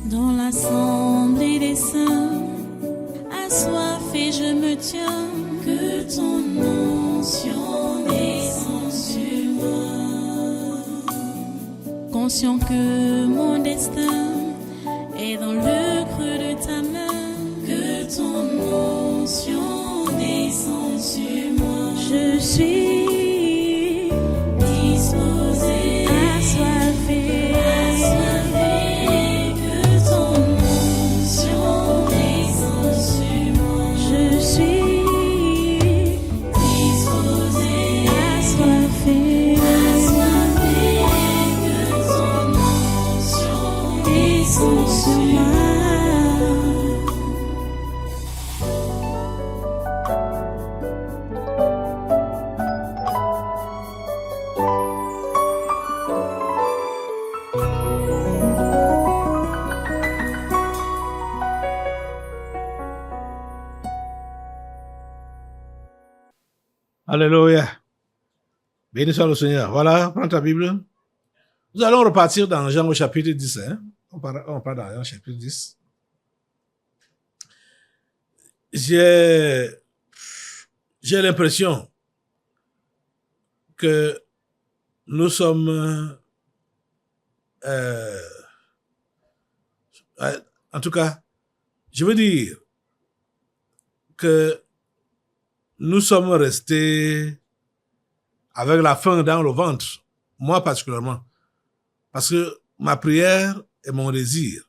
Dans l'assemblée des saints, assoiffé je me tiens, que ton onction descende sur moi. Conscient que mon destin est dans le creux de ta main, que ton onction descende sur moi. Je suis disposé, assoiffé, que ton onction descende sur moi. Je suis disposé, assoiffé, que ton onction descende sur moi. Alléluia. Béni soit le Seigneur. Voilà, prends ta Bible. Nous allons repartir dans Jean au chapitre 10. Hein? On part dans Jean au chapitre 10. J'ai l'impression que nous sommes... en tout cas, je veux dire que nous sommes restés avec la faim dans le ventre, moi particulièrement, parce que ma prière et mon désir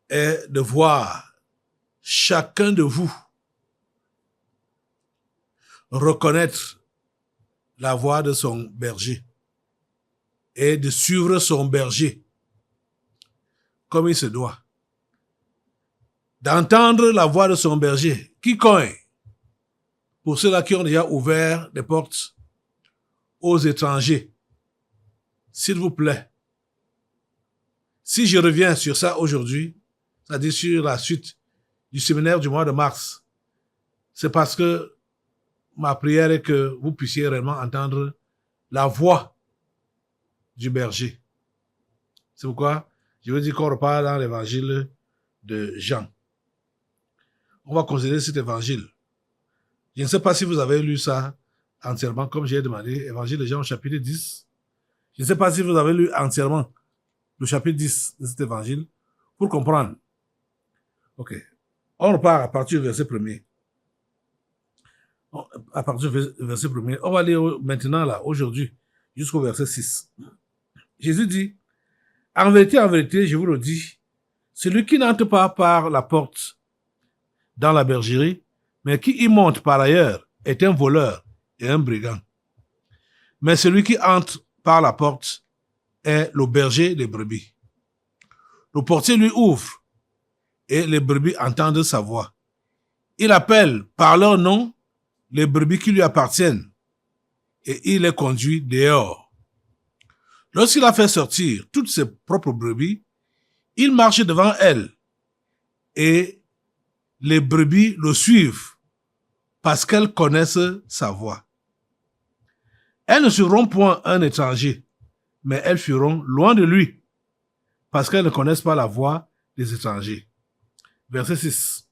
est de voir chacun de vous reconnaître la voix de son berger et de suivre son berger comme il se doit. D'entendre la voix de son berger, quiconque, pour ceux-là qui ont déjà ouvert des portes aux étrangers, s'il vous plaît, si je reviens sur ça aujourd'hui, c'est-à-dire sur la suite du séminaire du mois de mars, c'est parce que ma prière est que vous puissiez réellement entendre la voix du berger. C'est pourquoi je veux dire qu'on repart dans l'évangile de Jean. On va considérer cet évangile. Je ne sais pas si vous avez lu ça entièrement, comme j'ai demandé, évangile de Jean, chapitre 10. Je ne sais pas si vous avez lu entièrement le chapitre 10 de cet évangile pour comprendre. Ok. On repart à partir du verset 1er. À partir du verset 1er. On va lire maintenant, là, aujourd'hui, jusqu'au verset 6. Jésus dit, en vérité, je vous le dis, celui qui n'entre pas par la porte dans la bergerie, mais qui y monte par ailleurs, est un voleur et un brigand. Mais celui qui entre par la porte est le berger des brebis. Le portier lui ouvre et les brebis entendent sa voix. Il appelle par leur nom les brebis qui lui appartiennent et il les conduit dehors. Lorsqu'il a fait sortir toutes ses propres brebis, il marche devant elles et les brebis le suivent parce qu'elles connaissent sa voix. Elles ne suivront point un étranger, mais elles fuiront loin de lui parce qu'elles ne connaissent pas la voix des étrangers. Verset 6.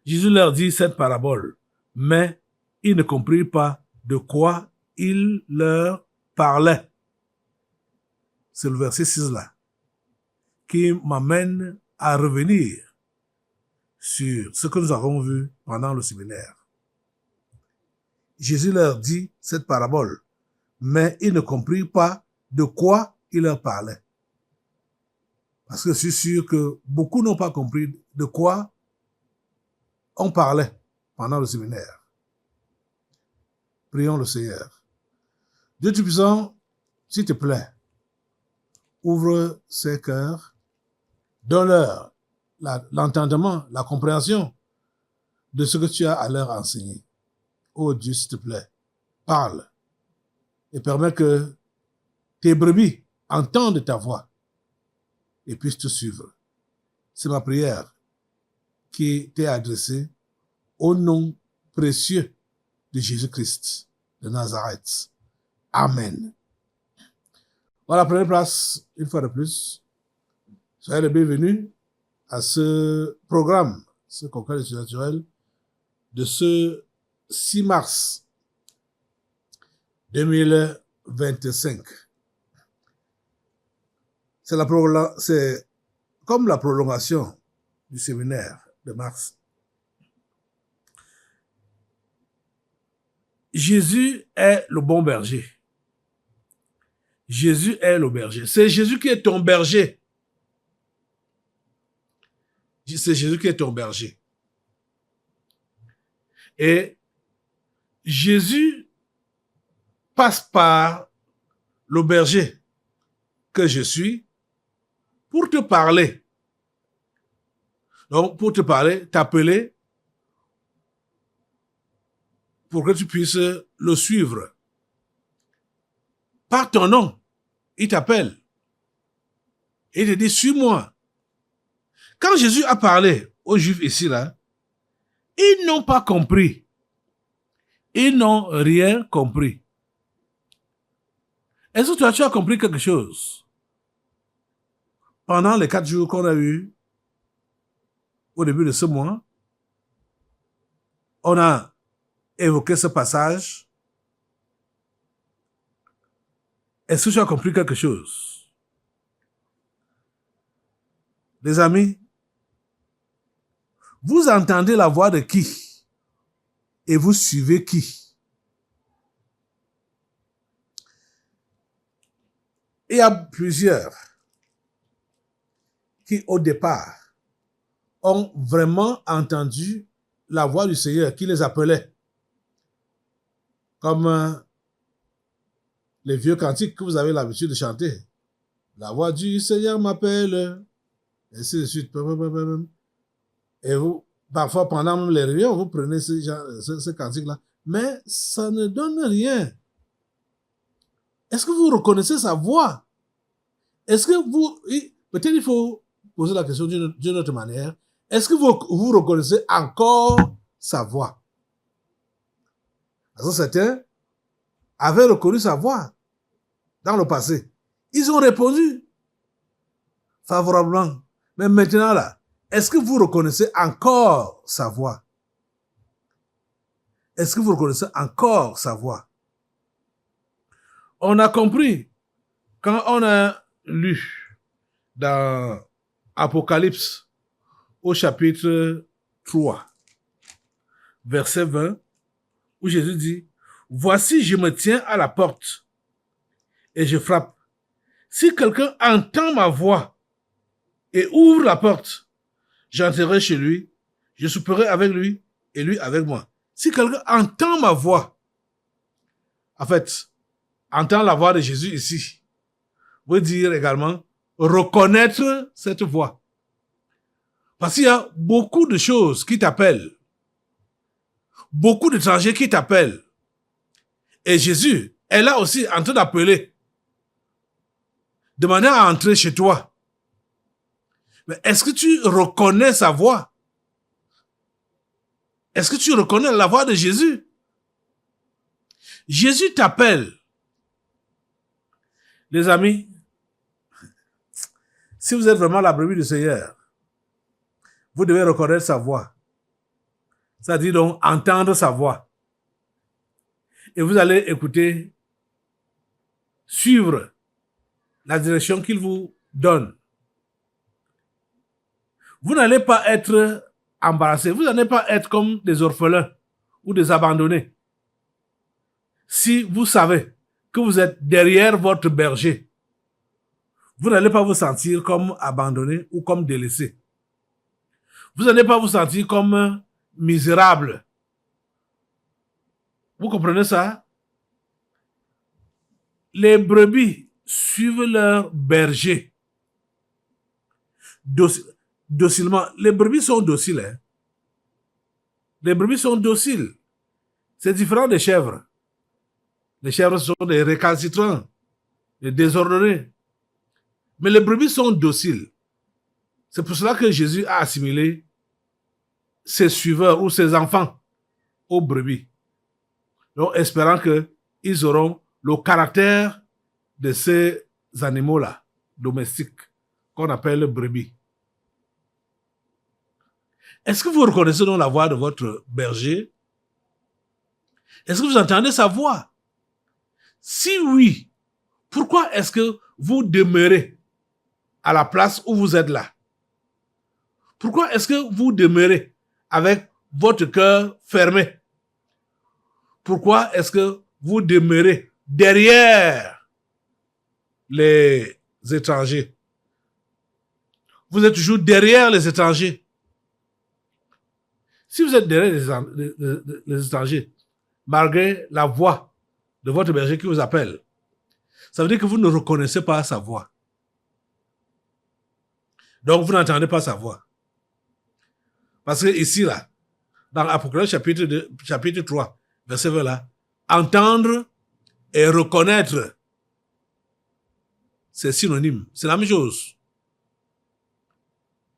Jésus leur dit cette parabole, mais ils ne comprirent pas de quoi il leur parlait. C'est le verset 6 là qui m'amène à revenir sur ce que nous avons vu pendant le séminaire. Jésus leur dit cette parabole, mais ils ne comprirent pas de quoi il leur parlait. Parce que je suis sûr que beaucoup n'ont pas compris de quoi on parlait pendant le séminaire. Prions le Seigneur. Dieu Tout-Puissant, s'il te plaît, ouvre ses cœurs, donne-leur l'entendement, la compréhension de ce que tu as à leur enseigner. Oh Dieu, s'il te plaît, parle et permets que tes brebis entendent ta voix et puissent te suivre. C'est ma prière qui t'est adressée au nom précieux de Jésus-Christ de Nazareth. Amen. Voilà, prenez place une fois de plus Soyez les bienvenus à ce programme, ce concours naturel de ce 6 mars 2025. C'est comme la prolongation du séminaire de mars. Jésus est le bon berger. Jésus est le berger. C'est Jésus qui est ton berger. C'est Jésus qui est ton berger. Et Jésus passe par le berger que je suis pour te parler. Donc, pour te parler, t'appeler pour que tu puisses le suivre. Par ton nom, il t'appelle. Il te dit, suis-moi. Quand Jésus a parlé aux Juifs ici, là, ils n'ont pas compris. Ils n'ont rien compris. Est-ce que tu as compris quelque chose? Pendant les 4 jours qu'on a eus, au début de ce mois, on a évoqué ce passage. Est-ce que tu as compris quelque chose? Les amis, vous entendez la voix de qui? Et vous suivez qui? Il y a plusieurs qui, au départ, ont vraiment entendu la voix du Seigneur qui les appelait. Comme les vieux cantiques que vous avez l'habitude de chanter. La voix du Seigneur m'appelle. Et ainsi de suite. Et vous, parfois, pendant même les réunions, vous prenez ce cantique-là. Mais ça ne donne rien. Est-ce que vous reconnaissez sa voix? Est-ce que vous... Peut-être il faut poser la question d'une autre manière. Est-ce que vous reconnaissez encore sa voix? Parce que certains avaient reconnu sa voix dans le passé. Ils ont répondu favorablement. Mais maintenant, là, est-ce que vous reconnaissez encore sa voix? Est-ce que vous reconnaissez encore sa voix? On a compris quand on a lu dans Apocalypse au chapitre 3, verset 20, où Jésus dit, « Voici, je me tiens à la porte et je frappe. Si quelqu'un entend ma voix et ouvre la porte, j'entrerai chez lui, je souperai avec lui et lui avec moi. » Si quelqu'un entend ma voix, en fait, entend la voix de Jésus ici, veut dire également reconnaître cette voix. Parce qu'il y a beaucoup de choses qui t'appellent, beaucoup d'étrangers qui t'appellent. Et Jésus est là aussi en train d'appeler, demander à entrer chez toi. Mais est-ce que tu reconnais sa voix? Est-ce que tu reconnais la voix de Jésus? Jésus t'appelle. Les amis, si vous êtes vraiment la brebis du Seigneur, vous devez reconnaître sa voix. C'est-à-dire donc entendre sa voix. Et vous allez écouter, suivre la direction qu'il vous donne. Vous n'allez pas être embarrassés. Vous n'allez pas être comme des orphelins ou des abandonnés. Si vous savez que vous êtes derrière votre berger, vous n'allez pas vous sentir comme abandonné ou comme délaissé. Vous n'allez pas vous sentir comme misérable. Vous comprenez ça? Les brebis suivent leur berger. Docilement. Les brebis sont dociles. Hein? Les brebis sont dociles. C'est différent des chèvres. Les chèvres sont des récalcitrants, des désordonnés. Mais les brebis sont dociles. C'est pour cela que Jésus a assimilé ses suiveurs ou ses enfants aux brebis. Donc, espérant qu'ils auront le caractère de ces animaux-là, domestiques. qu'on appelle brebis. Est-ce que vous reconnaissez donc la voix de votre berger? Est-ce que vous entendez sa voix? Si oui, pourquoi est-ce que vous demeurez à la place où vous êtes là? Pourquoi est-ce que vous demeurez avec votre cœur fermé? Pourquoi est-ce que vous demeurez derrière les étrangers? Vous êtes toujours derrière les étrangers. Si vous êtes derrière les étrangers, malgré la voix de votre berger qui vous appelle, ça veut dire que vous ne reconnaissez pas sa voix. Donc, vous n'entendez pas sa voix. Parce que ici, là, dans l'Apocalypse chapitre 3, verset 20, là, entendre et reconnaître, c'est synonyme. C'est la même chose.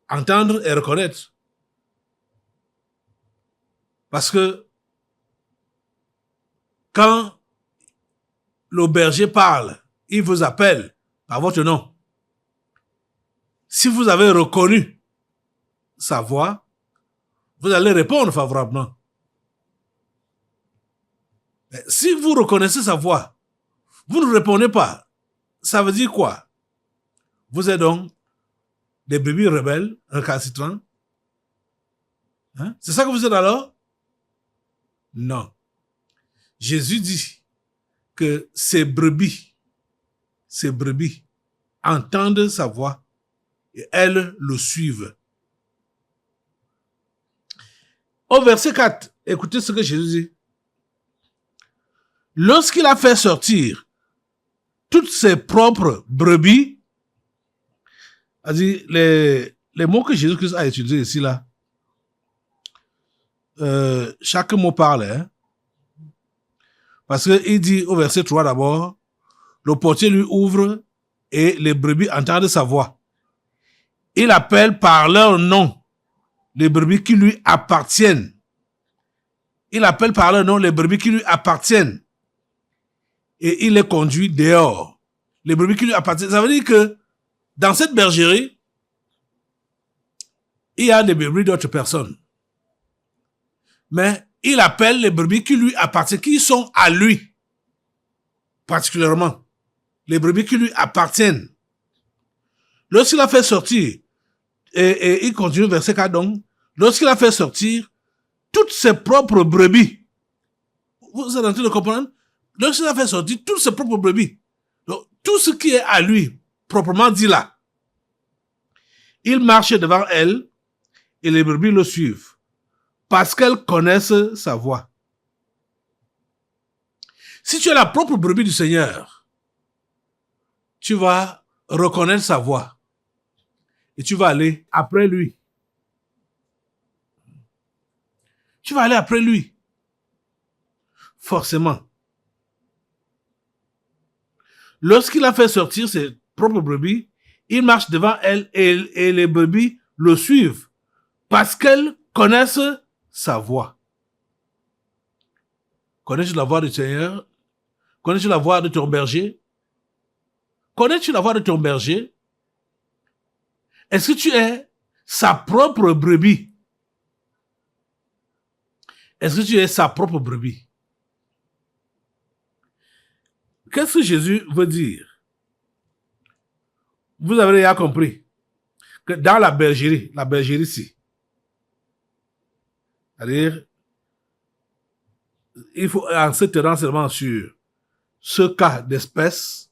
Entendre et reconnaître. Parce que quand le berger parle, il vous appelle par votre nom. Si vous avez reconnu sa voix, vous allez répondre favorablement. Mais si vous reconnaissez sa voix, vous ne répondez pas. Ça veut dire quoi? Vous êtes donc des brebis rebelles, récalcitrants. Hein? C'est ça que vous êtes alors? Non. Jésus dit que ces brebis entendent sa voix et elles le suivent. Au verset 4, écoutez ce que Jésus dit. Lorsqu'il a fait sortir toutes ses propres brebis, c'est-à-dire les mots que Jésus-Christ a utilisés ici, là, chaque mot parle, hein? Parce qu'il dit au verset 3 d'abord, le portier lui ouvre et les brebis entendent sa voix. Il appelle par leur nom les brebis qui lui appartiennent. Il appelle par leur nom les brebis qui lui appartiennent. Et il les conduit dehors. Les brebis qui lui appartiennent. Ça veut dire que dans cette bergerie, il y a des brebis d'autres personnes. Mais il appelle les brebis qui lui appartiennent, qui sont à lui, particulièrement. Les brebis qui lui appartiennent. Lorsqu'il a fait sortir, et il continue verset 4 donc, lorsqu'il a fait sortir toutes ses propres brebis, vous êtes en train de comprendre? Lorsqu'il a fait sortir toutes ses propres brebis, donc, tout ce qui est à lui, proprement dit là, il marche devant elle et les brebis le suivent. Parce qu'elles connaissent sa voix. Si tu es la propre brebis du Seigneur, tu vas reconnaître sa voix et tu vas aller après lui. Tu vas aller après lui. Forcément. Lorsqu'il a fait sortir ses propres brebis, il marche devant elle et les brebis le suivent parce qu'elles connaissent sa voix. Connais-tu la voix du Seigneur? Connais-tu la voix de ton berger? Connais-tu la voix de ton berger? Est-ce que tu es sa propre brebis? Est-ce que tu es sa propre brebis? Qu'est-ce que Jésus veut dire? Vous avez déjà compris que dans la bergerie ici, c'est-à-dire, il faut, en se tenant seulement sur ce cas d'espèce,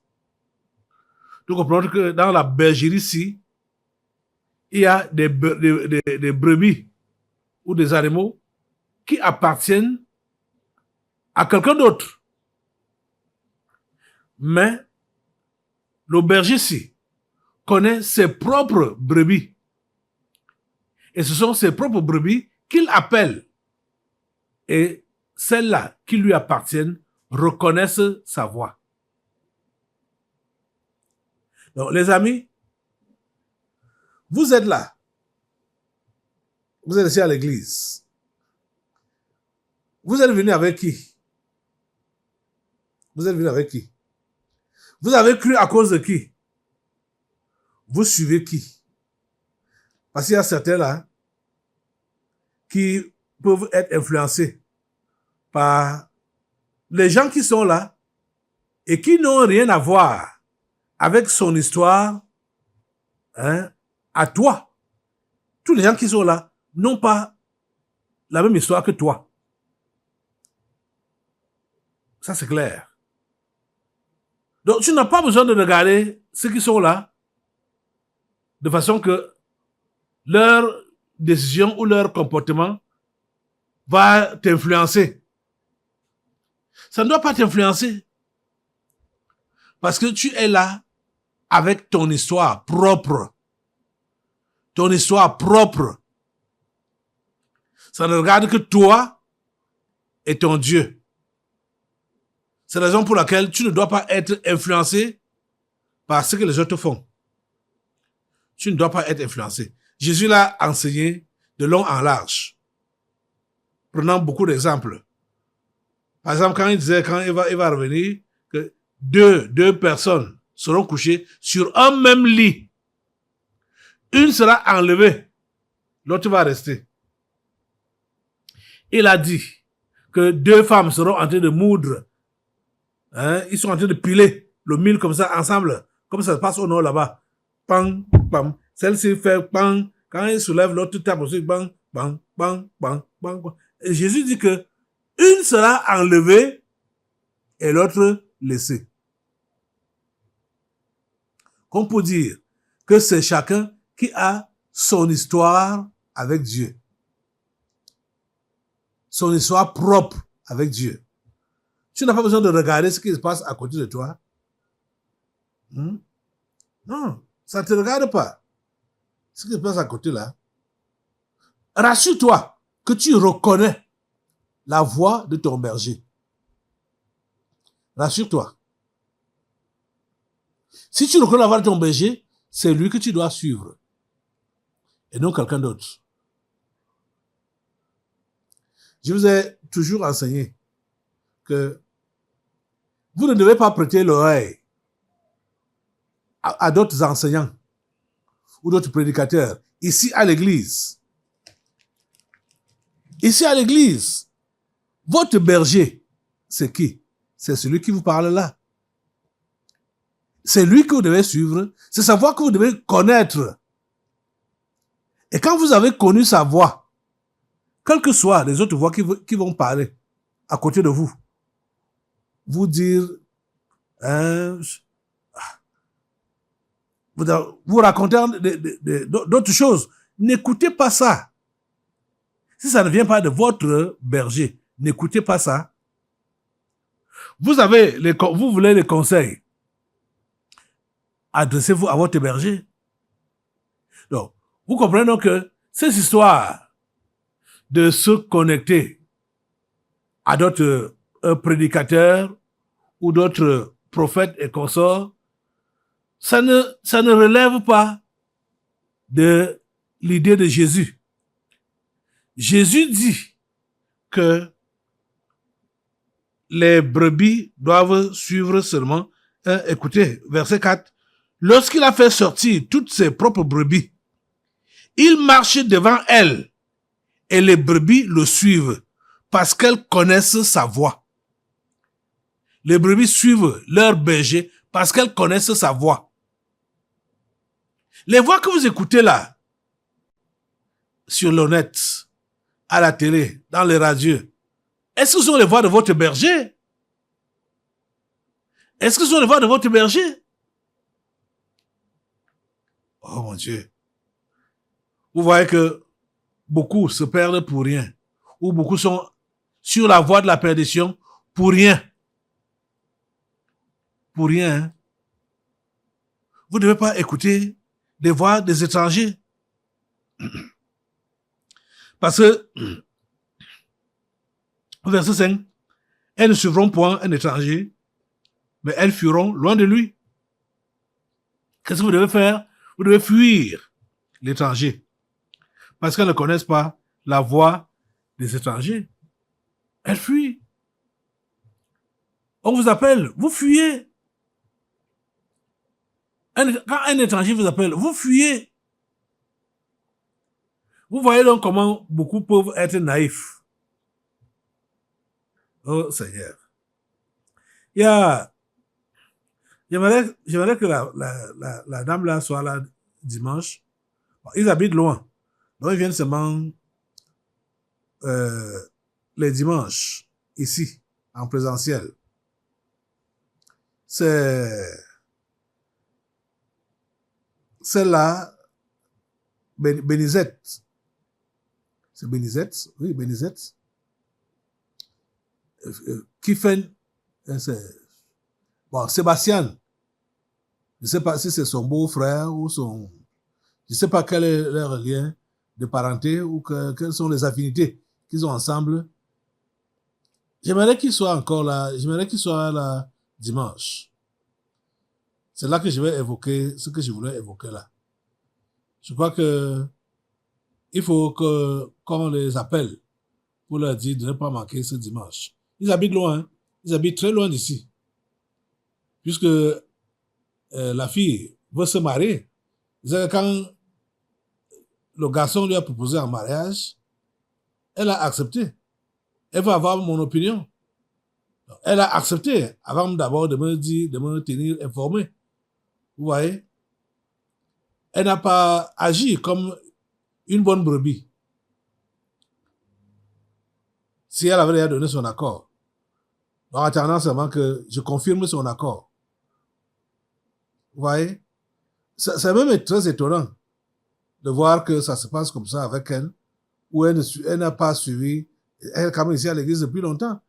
nous comprenons que dans la bergerie ici, il y a des brebis ou des animaux qui appartiennent à quelqu'un d'autre. Mais le berger ici connaît ses propres brebis. Et ce sont ses propres brebis qu'il appelle. Et celles-là qui lui appartiennent reconnaissent sa voix. Donc, les amis, vous êtes là. Vous êtes ici à l'église. Vous êtes venu avec qui? Vous êtes venu avec qui? Vous avez cru à cause de qui? vous suivez qui? Parce qu'il y a certains là qui peuvent être influencés par les gens qui sont là et qui n'ont rien à voir avec son histoire, hein, à toi. Tous les gens qui sont là n'ont pas la même histoire que toi. Ça, c'est clair. Donc, tu n'as pas besoin de regarder ceux qui sont là de façon que leur décision ou leur comportement va t'influencer. Ça ne doit pas t'influencer. Parce que tu es là avec ton histoire propre. Ton histoire propre. Ça ne regarde que toi et ton Dieu. C'est la raison pour laquelle tu ne dois pas être influencé par ce que les autres font. Tu ne dois pas être influencé. Jésus l'a enseigné de long en large. Prenant beaucoup d'exemples. Par exemple, quand il disait, quand il va revenir, que deux personnes seront couchées sur un même lit. Une sera enlevée, l'autre va rester. Il a dit que deux femmes seront en train de moudre. Hein, ils sont en train de piler le mil comme ça ensemble, comme ça se passe au nord là-bas. Pam, pam. Celle-ci fait pam. Quand il soulève, l'autre tape aussi. Bang, bang, bang, bang, bang, bang. Et Jésus dit que une sera enlevée et l'autre laissée. Qu'on peut dire que c'est chacun qui a son histoire avec Dieu. Son histoire propre avec Dieu. Tu n'as pas besoin de regarder ce qui se passe à côté de toi. Non, ça ne te regarde pas. Ce qui se passe à côté là. Rassure-toi que tu reconnais la voix de ton berger. Rassure-toi. Si tu reconnais la voix de ton berger, c'est lui que tu dois suivre. Et non quelqu'un d'autre. Je vous ai toujours enseigné que vous ne devez pas prêter l'oreille à d'autres enseignants ou d'autres prédicateurs. Ici à l'église. Ici à l'église. Votre berger, c'est qui? C'est celui qui vous parle là. C'est lui que vous devez suivre. C'est sa voix que vous devez connaître. Et quand vous avez connu sa voix, quelles que soient les autres voix qui vont parler à côté de vous, vous dire, vous raconter d'autres choses. N'écoutez pas ça. Si ça ne vient pas de votre berger, n'écoutez pas ça. Vous voulez les conseils. Adressez-vous à votre berger. Donc, vous comprenez donc que ces histoires de se connecter à d'autres prédicateurs ou d'autres prophètes et consorts, ça ne relève pas de l'idée de Jésus. Jésus dit que les brebis doivent suivre seulement. Écoutez, verset 4. Lorsqu'il a fait sortir toutes ses propres brebis, il marche devant elles et les brebis le suivent parce qu'elles connaissent sa voix. Les brebis suivent leur berger parce qu'elles connaissent sa voix. Les voix que vous écoutez là, sur le net, à la télé, dans les radios, est-ce que ce sont les voix de votre berger? Est-ce que ce sont les voix de votre berger? Oh mon Dieu. Vous voyez que beaucoup se perdent pour rien. Ou beaucoup sont sur la voie de la perdition pour rien. Pour rien. Hein? Vous ne devez pas écouter les voix des étrangers. Parce que, verset 5, elles ne suivront point un étranger, mais elles fuiront loin de lui. Qu'est-ce que vous devez faire? Vous devez fuir l'étranger. Parce qu'elles ne connaissent pas la voix des étrangers. Elles fuient. On vous appelle, vous fuyez. Quand un étranger vous appelle, vous fuyez. Vous voyez donc comment beaucoup peuvent être naïfs. Oh Seigneur. Il y a, j'aimerais que la dame là soit là dimanche. Bon, ils habitent loin. Donc ils viennent seulement les dimanches, ici, en présentiel. C'est celle-là, Bénizette. C'est Bénizette? Oui, Bénizette. Qui fait... Bon, Sébastien. Je ne sais pas si c'est son beau-frère ou son... Je ne sais pas quel est leur lien de parenté ou quelles sont les affinités qu'ils ont ensemble. J'aimerais qu'il soit encore là. J'aimerais qu'il soit là dimanche. C'est là que je vais évoquer ce que je voulais évoquer là. Je crois que il faut qu'on les appelle pour leur dire de ne pas manquer ce dimanche. Ils habitent loin. Hein? Ils habitent très loin d'ici. Puisque la fille veut se marier. Quand le garçon lui a proposé en mariage, elle a accepté. Elle va avoir mon opinion. Elle a accepté avant d'abord de me dire, de me tenir informé. Vous voyez? Elle n'a pas agi comme une bonne brebis. Si elle avait déjà donné son accord. En attendant seulement que je confirme son accord. Vous voyez? Ça même très étonnant de voir que ça se passe comme ça avec elle, où elle n'a pas suivi, elle est quand même ici à l'église depuis longtemps,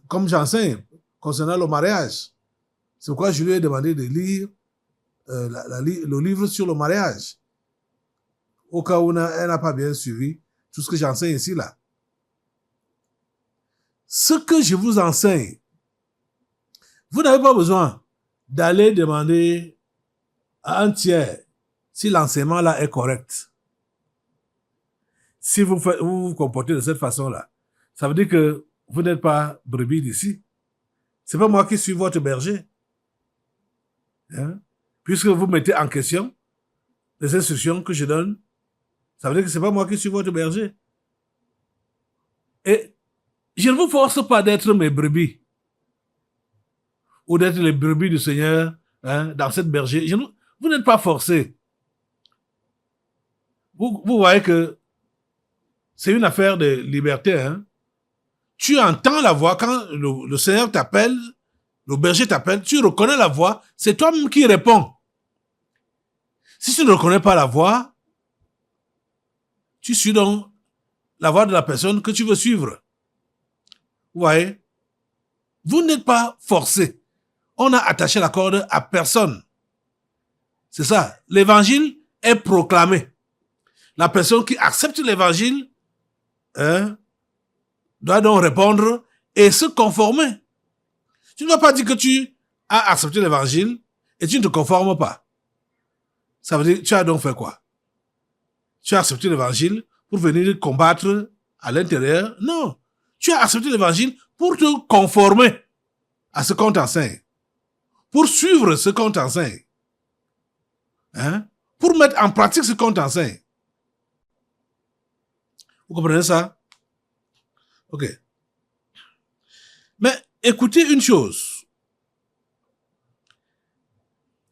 comme j'enseigne concernant le mariage. C'est pourquoi je lui ai demandé de lire le livre sur le mariage, au cas où elle n'a pas bien suivi tout ce que j'enseigne ici là. Ce que je vous enseigne, vous n'avez pas besoin d'aller demander à un tiers si l'enseignement là est correct. Si vous vous comportez de cette façon-là, ça veut dire que vous n'êtes pas brebis d'ici. C'est pas moi qui suis votre berger. Hein? Puisque vous mettez en question les instructions que je donne, ça veut dire que c'est pas moi qui suis votre berger. Et je ne vous force pas d'être mes brebis ou d'être les brebis du Seigneur, hein, dans cette berger. Vous n'êtes pas forcés. Vous voyez que c'est une affaire de liberté. Hein? Tu entends la voix quand le Seigneur t'appelle, le berger t'appelle, tu reconnais la voix, c'est toi-même qui réponds. Si tu ne reconnais pas la voix, tu suis donc la voix de la personne que tu veux suivre. Vous voyez? Vous n'êtes pas forcés. On a attaché la corde à personne. C'est ça. L'évangile est proclamé. La personne qui accepte l'évangile doit donc répondre et se conformer. Tu ne vas pas dire que tu as accepté l'évangile et tu ne te conformes pas. Ça veut dire, tu as donc fait quoi? Tu as accepté l'évangile pour venir combattre à l'intérieur? Non. Tu as accepté l'évangile pour te conformer à ce qu'on t'enseigne. Pour suivre ce qu'on t'enseigne. Hein? Pour mettre en pratique ce qu'on t'enseigne. Vous comprenez ça? Ok. Mais écoutez une chose.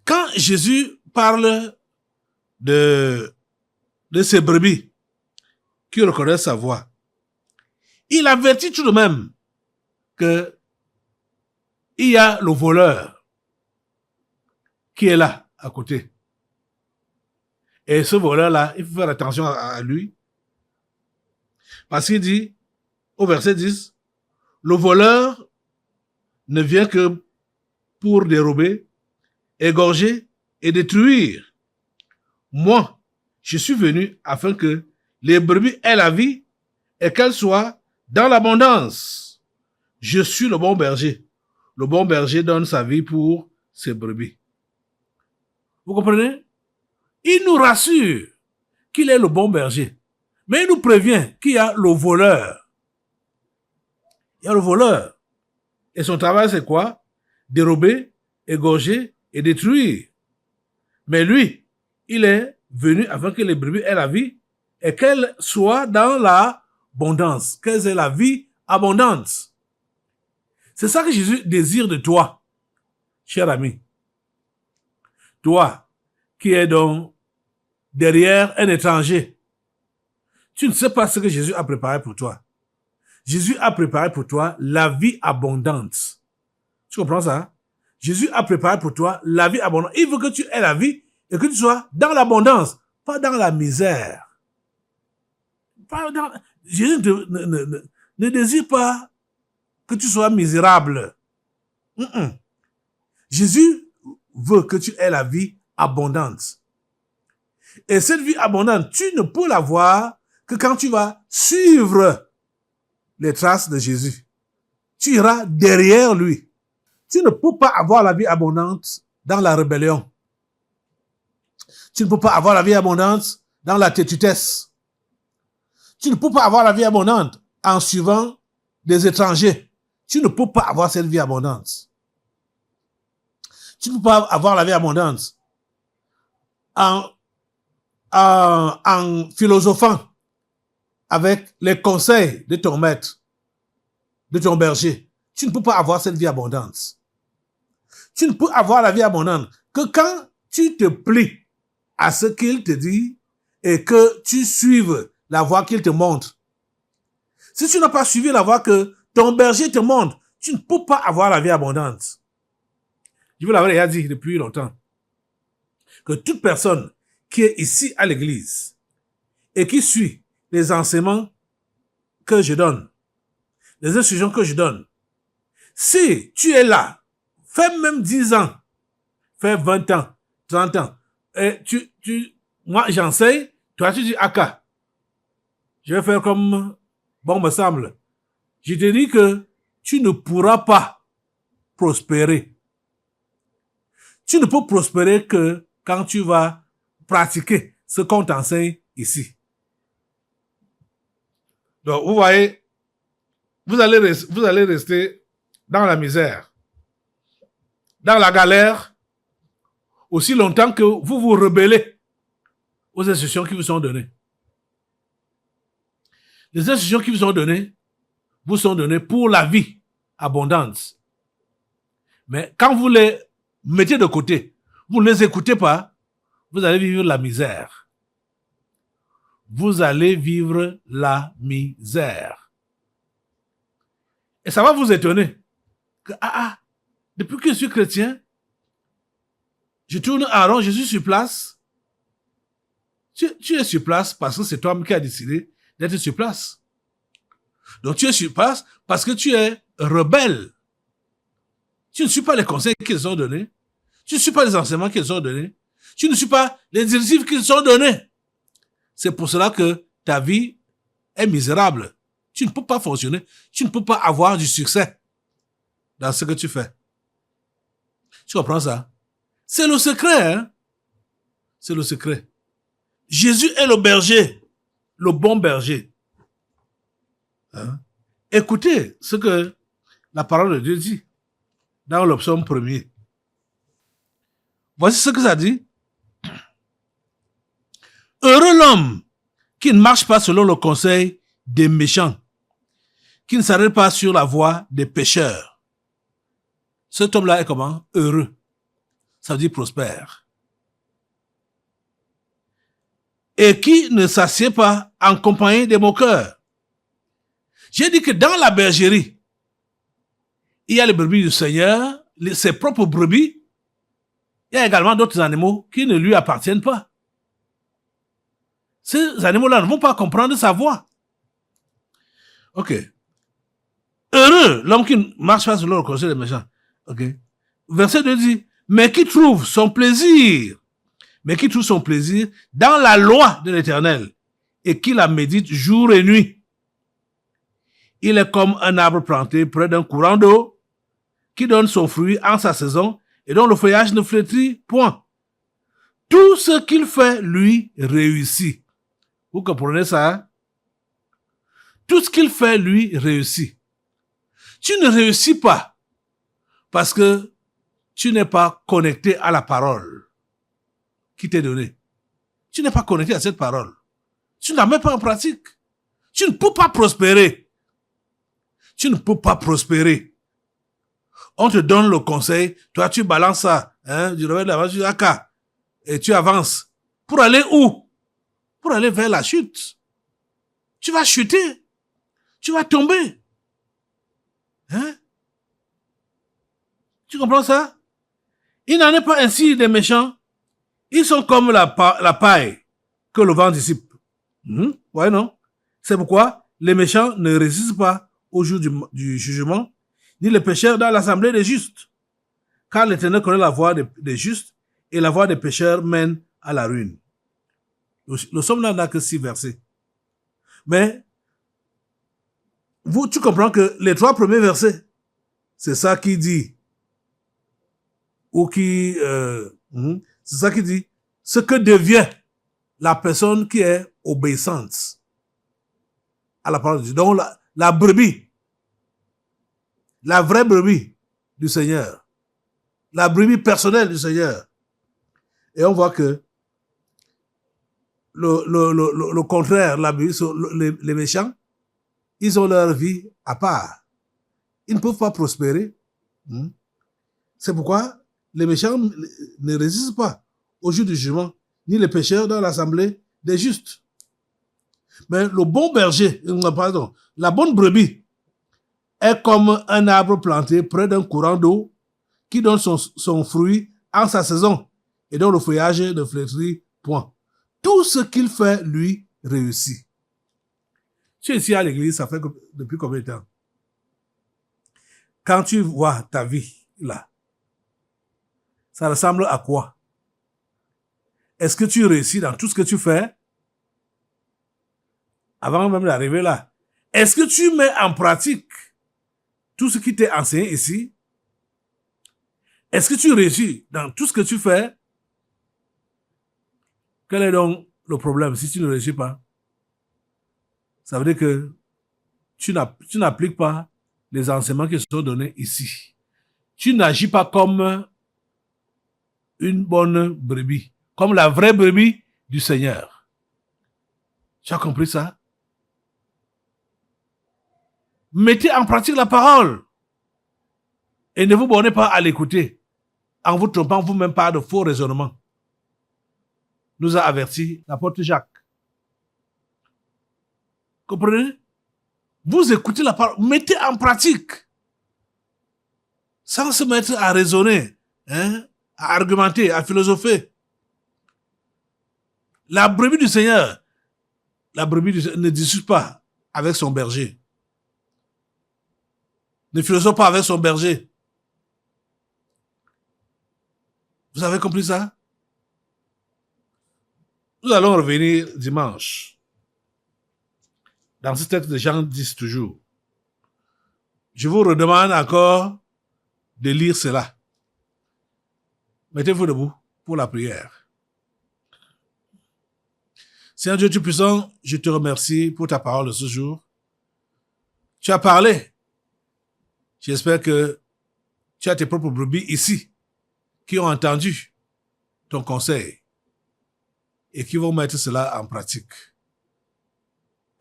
Quand Jésus parle de ces brebis qui reconnaissent sa voix, il avertit tout de même que il y a le voleur qui est là, à côté. Et ce voleur-là, il faut faire attention à lui. Parce qu'il dit, au verset 10, le voleur ne vient que pour dérober, égorger et détruire. Moi, je suis venu afin que les brebis aient la vie et qu'elles soient dans l'abondance. Je suis le bon berger. Le bon berger donne sa vie pour ses brebis. Vous comprenez? Il nous rassure qu'il est le bon berger. Mais il nous prévient qu'il y a le voleur. Il y a le voleur. Et son travail, c'est quoi? Dérober, égorger et détruire. Mais lui, il est venu afin que les brebis aient la vie et qu'elle soit dans l'abondance, qu'elle ait la vie abondante. C'est ça que Jésus désire de toi, cher ami. Toi, qui es donc derrière un étranger, tu ne sais pas ce que Jésus a préparé pour toi. Jésus a préparé pour toi la vie abondante. Tu comprends ça? Jésus a préparé pour toi la vie abondante. Il veut que tu aies la vie et que tu sois dans l'abondance, pas dans la misère. Jésus ne désire pas que tu sois misérable. Jésus veut que tu aies la vie abondante. Et cette vie abondante, tu ne peux l'avoir que quand tu vas suivre les traces de Jésus. Tu iras derrière lui. Tu ne peux pas avoir la vie abondante dans la rébellion. Tu ne peux pas avoir la vie abondante dans la têtutesse. Tu ne peux pas avoir la vie abondante en suivant des étrangers. Tu ne peux pas avoir cette vie abondante. Tu ne peux pas avoir la vie abondante en philosophant avec les conseils de ton maître, de ton berger. Tu ne peux pas avoir cette vie abondante. Tu ne peux avoir la vie abondante que quand tu te plies à ce qu'il te dit et que tu suives la voie qu'il te montre. Si tu n'as pas suivi la voie que ton berger te montre, tu ne peux pas avoir la vie abondante. Je vous l'avais déjà dit depuis longtemps que toute personne qui est ici à l'église et qui suit les enseignements que je donne, les instructions que je donne, si tu es là, fais même 10 ans, fais 20 ans, 30 ans, et moi j'enseigne, toi tu dis Aka, je vais faire comme bon me semble. Je te dis que tu ne pourras pas prospérer. Tu ne peux prospérer que quand tu vas pratiquer ce qu'on t'enseigne ici. Donc, vous voyez, vous allez rester dans la misère, dans la galère, aussi longtemps que vous vous rebellez aux instructions qui vous sont données. Les instructions qui vous sont données pour la vie abondante. Mais quand vous les mettez de côté, vous ne les écoutez pas, vous allez vivre la misère. Vous allez vivre la misère. Et ça va vous étonner que, depuis que je suis chrétien, je tourne en rond, je suis sur place. Tu es sur place parce que c'est toi qui as décidé d'être sur place. Donc tu es sur place parce que tu es rebelle. Tu ne suis pas les conseils qu'ils ont donnés. Tu ne suis pas les enseignements qu'ils ont donnés. Tu ne suis pas les directives qu'ils ont données. C'est pour cela que ta vie est misérable. Tu ne peux pas fonctionner. Tu ne peux pas avoir du succès dans ce que tu fais. Tu comprends ça? C'est le secret, hein? C'est le secret. Jésus est le berger, le bon berger. Hein? Écoutez ce que la parole de Dieu dit dans le psaume 1er. Voici ce que ça dit. Heureux l'homme qui ne marche pas selon le conseil des méchants, qui ne s'arrête pas sur la voie des pécheurs. Cet homme-là est comment? Heureux. Ça veut dire prospère. Et qui ne s'assied pas en compagnie des moqueurs. J'ai dit que dans la bergerie, il y a les brebis du Seigneur, ses propres brebis. Il y a également d'autres animaux qui ne lui appartiennent pas. Ces animaux-là ne vont pas comprendre sa voix. Ok. Heureux l'homme qui ne marche pas selon le conseil des méchants. Ok. Verset 2 dit, mais qui trouve son plaisir dans la loi de l'Éternel et qui la médite jour et nuit. Il est comme un arbre planté près d'un courant d'eau qui donne son fruit en sa saison et dont le feuillage ne flétrit point. Tout ce qu'il fait, lui, réussit. Vous comprenez ça? Hein? Tout ce qu'il fait, lui, réussit. Tu ne réussis pas parce que tu n'es pas connecté à la parole. qui t'est donné. Tu n'es pas connecté à cette parole. Tu ne la mets pas en pratique. Tu ne peux pas prospérer. Tu ne peux pas prospérer. On te donne le conseil, toi tu balances ça, hein, du revers de la vache du haka, et tu avances. Pour aller où? Pour aller vers la chute. Tu vas chuter. Tu vas tomber. Hein? Tu comprends ça? Il n'en est pas ainsi des méchants. Ils sont comme la paille que le vent dissipe. Ouais, non? C'est pourquoi les méchants ne résistent pas au jour du jugement, ni les pécheurs dans l'assemblée des justes. Car l'Éternel connaît la voie des justes et la voie des pécheurs mène à la ruine. Le psaume n'a que 6 versets. Mais, tu comprends que les 3 premiers versets, c'est ça qui dit, c'est ça qui dit, ce que devient la personne qui est obéissante à la parole de Dieu. Donc, la brebis, la vraie brebis du Seigneur, la brebis personnelle du Seigneur. Et on voit que le contraire, la brebis, les méchants, ils ont leur vie à part. Ils ne peuvent pas prospérer. C'est pourquoi les méchants ne résistent pas au jour du jugement, ni les pécheurs dans l'assemblée des justes. Mais le bon berger, la bonne brebis, est comme un arbre planté près d'un courant d'eau qui donne son fruit en sa saison et dont le feuillage ne flétrit point. Tout ce qu'il fait, lui, réussit. Tu es ici à l'église, ça fait depuis combien de temps? Quand tu vois ta vie, là, ça ressemble à quoi? Est-ce que tu réussis dans tout ce que tu fais? Avant même d'arriver là. Est-ce que tu mets en pratique tout ce qui t'est enseigné ici? Est-ce que tu réussis dans tout ce que tu fais? Quel est donc le problème si tu ne réussis pas? Ça veut dire que tu n'appliques pas les enseignements qui sont donnés ici. Tu n'agis pas comme une bonne brebis, comme la vraie brebis du Seigneur. Tu as compris ça? Mettez en pratique la parole et ne vous bornez pas à l'écouter en vous trompant vous-même par de faux raisonnements. Nous a averti l'apôtre Jacques. Comprenez? Vous écoutez la parole, mettez en pratique sans se mettre à raisonner, à argumenter, à philosopher. La brebis du Seigneur ne discute pas avec son berger. Ne philosophe pas avec son berger. Vous avez compris ça? Nous allons revenir dimanche. Dans ce texte de Jean 10 toujours. Je vous redemande encore de lire cela. Mettez-vous debout pour la prière. Seigneur Dieu Tout-Puissant, je te remercie pour ta parole de ce jour. Tu as parlé. J'espère que tu as tes propres brebis ici qui ont entendu ton conseil et qui vont mettre cela en pratique.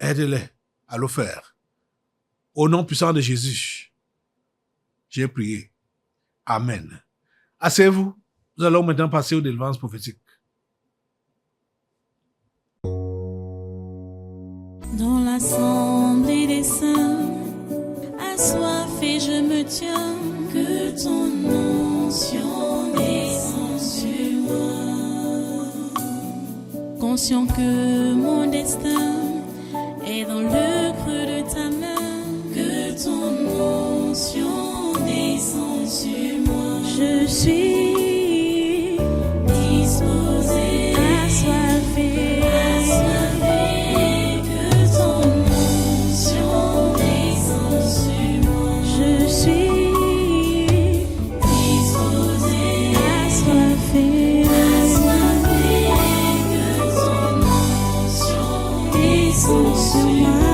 Aide-les à le faire. Au nom puissant de Jésus, j'ai prié. Amen. Asseyez-vous. Nous allons maintenant passer aux délivrances prophétiques. Dans l'assemblée des saints, assoiffé je me tiens, que ton onction descende sur moi. Conscient que mon destin est dans le creux de ta main, que ton onction descende sur moi. Je suis disposé, assoiffé, que ton onction descende sur moi. Je suis disposé, assoiffé, que ton onction descende sur moi.